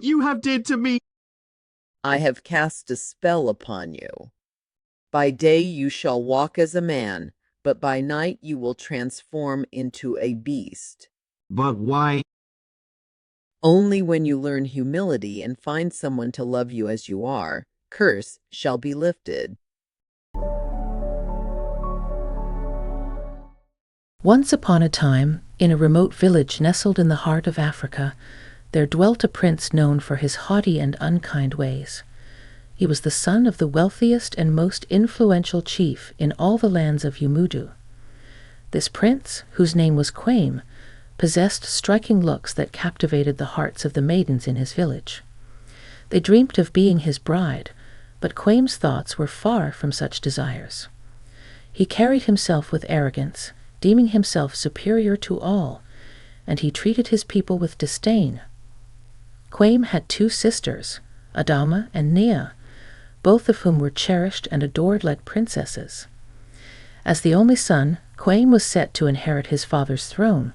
what you have did to me. I have cast a spell upon you. By day you shall walk as a man, but by night you will transform into a beast. But why? Only when you learn humility and find someone to love you as you are, curse shall be lifted. Once upon a time, in a remote village nestled in the heart of Africa, there dwelt a prince known for his haughty and unkind ways. He was the son of the wealthiest and most influential chief in all the lands of Umudu. This prince, whose name was Quame, possessed striking looks that captivated the hearts of the maidens in his village. They dreamt of being his bride, but Quame's thoughts were far from such desires. He carried himself with arrogance, deeming himself superior to all, and he treated his people with disdain. Quame had 2 sisters, Adama and Nia, both of whom were cherished and adored like princesses. As the only son, Quame was set to inherit his father's throne,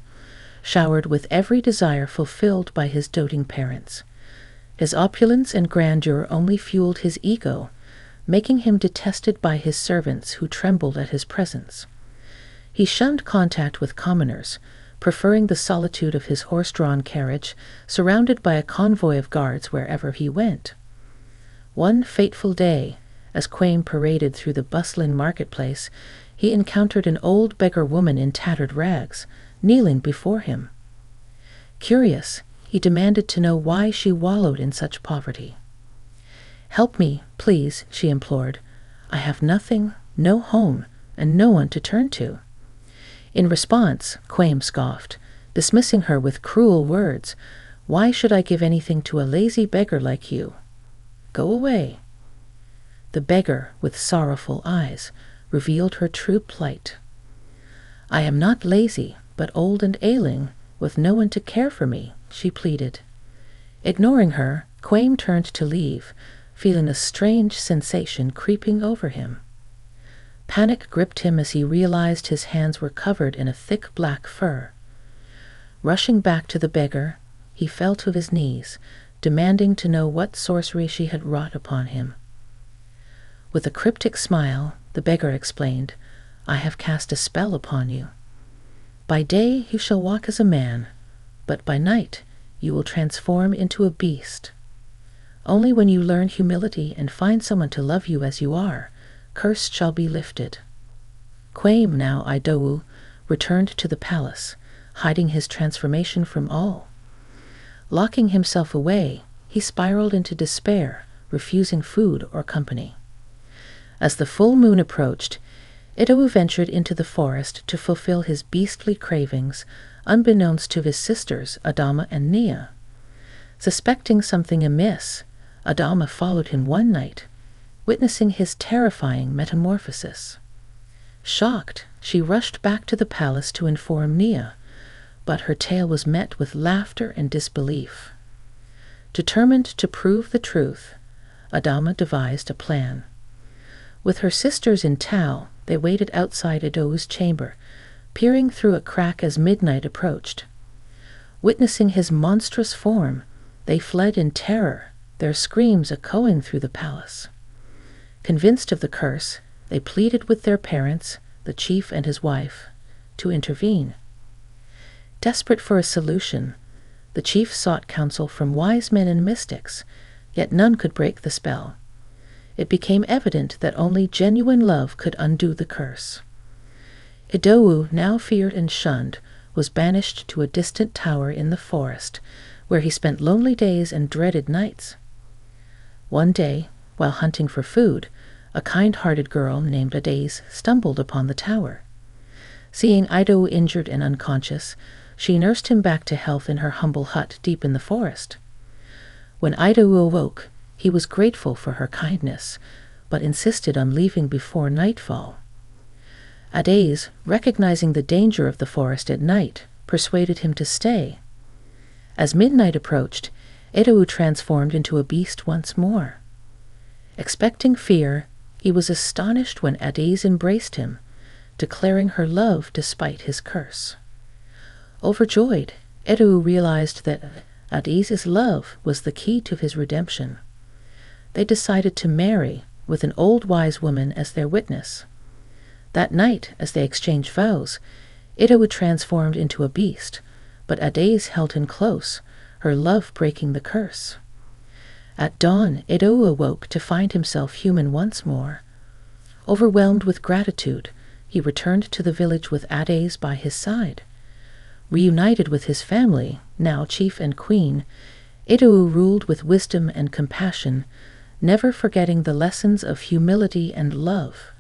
showered with every desire fulfilled by his doting parents. His opulence and grandeur only fueled his ego, making him detested by his servants who trembled at his presence. He shunned contact with commoners, preferring the solitude of his horse-drawn carriage, surrounded by a convoy of guards wherever he went. One fateful day, as Quame paraded through the bustling marketplace, he encountered an old beggar woman in tattered rags, kneeling before him. Curious, he demanded to know why she wallowed in such poverty. "Help me, please," she implored. "I have nothing, no home, and no one to turn to." In response, Quame scoffed, dismissing her with cruel words. "Why should I give anything to a lazy beggar like you? Go away." The beggar, with sorrowful eyes, revealed her true plight. "I am not lazy, but old and ailing, with no one to care for me," she pleaded. Ignoring her, Quame turned to leave, feeling a strange sensation creeping over him. Panic gripped him as he realized his hands were covered in a thick black fur. Rushing back to the beggar, he fell to his knees, demanding to know what sorcery she had wrought upon him. With a cryptic smile, the beggar explained, "I have cast a spell upon you. By day you shall walk as a man, but by night you will transform into a beast. Only when you learn humility and find someone to love you as you are, curse shall be lifted." Quame, now Idowu, returned to the palace, hiding his transformation from all. Locking himself away, he spiraled into despair, refusing food or company. As the full moon approached, Idowu ventured into the forest to fulfill his beastly cravings, unbeknownst to his sisters Adama and Nia. Suspecting something amiss, Adama followed him one night, witnessing his terrifying metamorphosis. Shocked, she rushed back to the palace to inform Nia, but her tale was met with laughter and disbelief. Determined to prove the truth, Adama devised a plan. With her sisters in tow, they waited outside Idowu's chamber, peering through a crack as midnight approached. Witnessing his monstrous form, they fled in terror, their screams echoing through the palace. Convinced of the curse, they pleaded with their parents, the chief and his wife, to intervene. Desperate for a solution, the chief sought counsel from wise men and mystics, yet none could break the spell. It became evident that only genuine love could undo the curse. Idowu, now feared and shunned, was banished to a distant tower in the forest, where he spent lonely days and dreaded nights. One day, while hunting for food, a kind-hearted girl named Adaze stumbled upon the tower. Seeing Idowu injured and unconscious, she nursed him back to health in her humble hut deep in the forest. When Idowu awoke, he was grateful for her kindness, but insisted on leaving before nightfall. Adaze, recognizing the danger of the forest at night, persuaded him to stay. As midnight approached, Idowu transformed into a beast once more. Expecting fear, he was astonished when Adaze embraced him, declaring her love despite his curse. Overjoyed, Idowu realized that Adiz's love was the key to his redemption. They decided to marry, with an old wise woman as their witness. That night, as they exchanged vows, Idowu transformed into a beast, but Adiz held him close, her love breaking the curse. At dawn, Idowu awoke to find himself human once more. Overwhelmed with gratitude, he returned to the village with Adiz by his side. Reunited with his family, now chief and queen, Idowu ruled with wisdom and compassion, never forgetting the lessons of humility and love.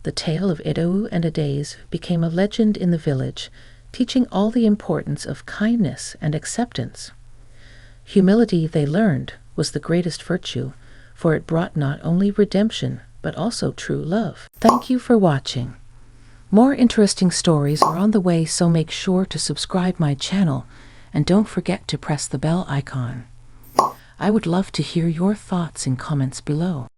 The tale of Idowu and Adiz became a legend in the village, teaching all the importance of kindness and acceptance. Humility, they learned, was the greatest virtue, for it brought not only redemption, but also true love. Thank you for watching. More interesting stories are on the way, so make sure to subscribe my channel and don't forget to press the bell icon. I would love to hear your thoughts in comments below.